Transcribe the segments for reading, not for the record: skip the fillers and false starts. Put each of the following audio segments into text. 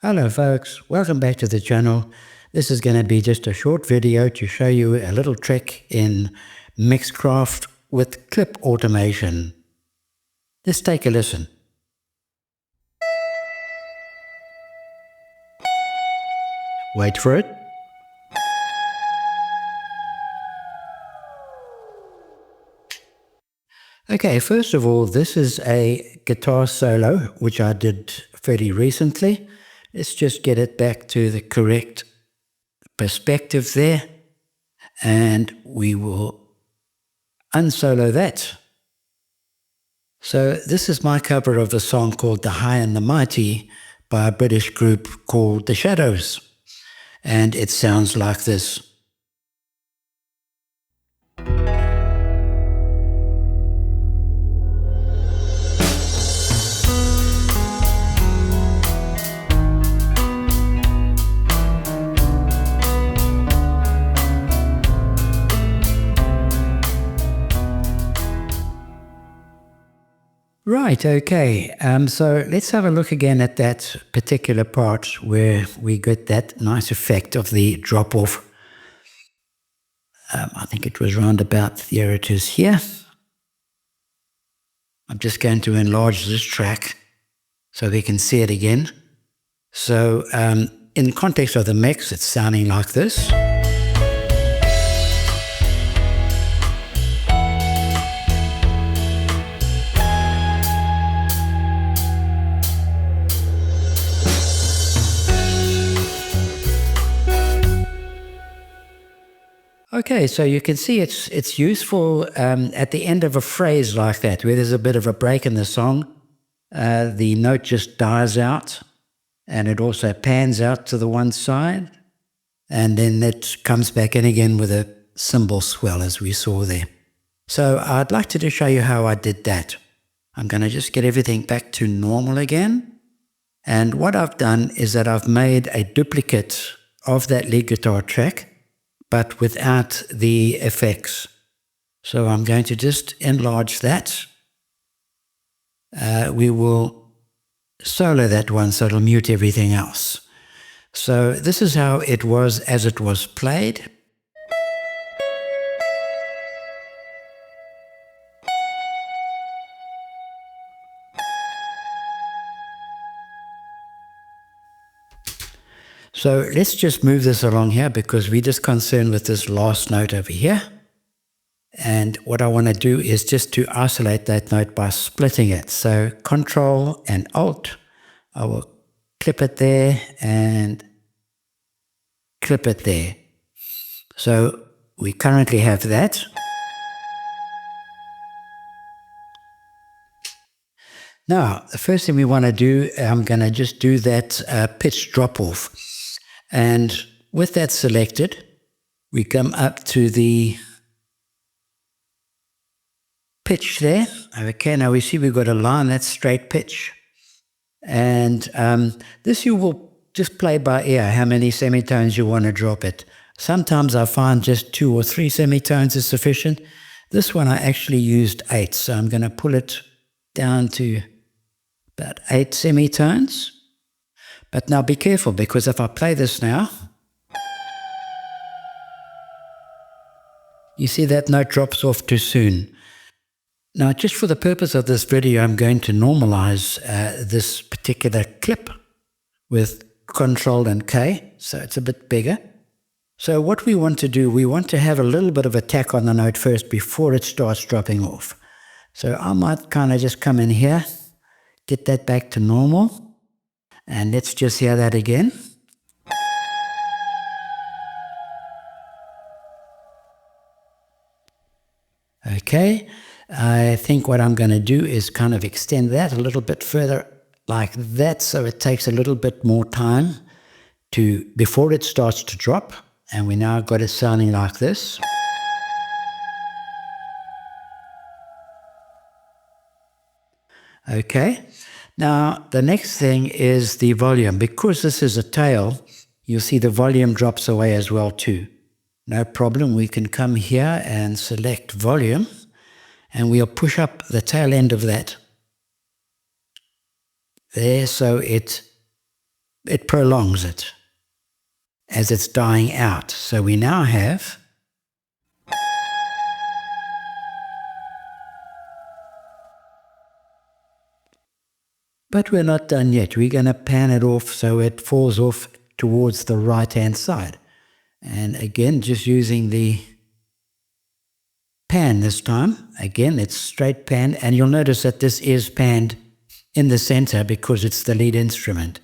Hello folks, welcome back to the channel. This is going to be just a short video to show you a little trick in Mixcraft with clip automation. Let's take a listen. Wait for it. Okay, first of all, this is a guitar solo, which I did fairly recently. Let's just get it back to the correct perspective there, and we will unsolo that. So this is my cover of a song called The High and the Mighty by a British group called The Shadows, and it sounds like this. Right, okay, so let's have a look again at that particular part where we get that nice effect of the drop-off. I think it was round about, there it is here. I'm just going to enlarge this track so we can see it again. So in the context of the mix, it's sounding like this. Okay, so you can see it's useful at the end of a phrase like that, where there's a bit of a break in the song. The note just dies out, and it also pans out to the one side, and then it comes back in again with a cymbal swell, as we saw there. So I'd like to just show you how I did that. I'm going to just get everything back to normal again, and what I've done is that I've made a duplicate of that lead guitar track, but without the effects. So I'm going to just enlarge that. We will solo that one so it'll mute everything else. So this is how it was as it was played. So let's just move this along here because we're just concerned with this last note over here. And what I want to do is just to isolate that note by splitting it. So Control and Alt, I will clip it there and clip it there. So we currently have that. Now, the first thing we want to do, I'm going to just do that pitch drop off. And with that selected, we come up to the pitch there. Okay, now we see we've got a line that's straight pitch. And this you will just play by ear, how many semitones you want to drop it. Sometimes I find just 2 or 3 semitones is sufficient. This one I actually used 8, so I'm going to pull it down to about 8 semitones. But now be careful, because if I play this now, you see that note drops off too soon. Now, just for the purpose of this video, I'm going to normalize this particular clip with Control and K, so it's a bit bigger. So what we want to do, we want to have a little bit of attack on the note first before it starts dropping off. So I might kind of just come in here, get that back to normal. And let's just hear that again. Okay, I think what I'm going to do is kind of extend that a little bit further like that, so it takes a little bit more time before it starts to drop. And we now got it sounding like this. Okay. Now, the next thing is the volume. Because this is a tail, you'll see the volume drops away as well too. No problem, we can come here and select volume, and we'll push up the tail end of that. There, so it it prolongs it as it's dying out. So we now have but we're not done yet. We're going to pan it off so it falls off towards the right-hand side. And again, just using the pan this time. Again, it's straight pan, and you'll notice that this is panned in the center because it's the lead instrument.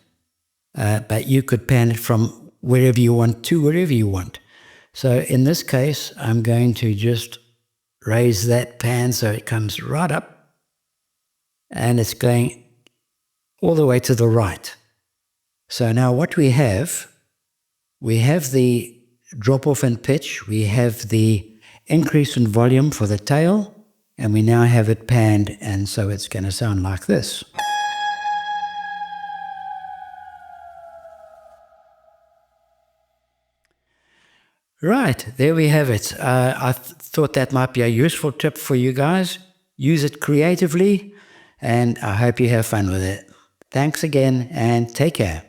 But you could pan it from wherever you want to wherever you want. So in this case, I'm going to just raise that pan so it comes right up, and it's going all the way to the right. So now what we have the drop-off in pitch, we have the increase in volume for the tail, and we now have it panned, and so it's going to sound like this. Right, there we have it. I thought that might be a useful tip for you guys. Use it creatively, and I hope you have fun with it. Thanks again, and take care.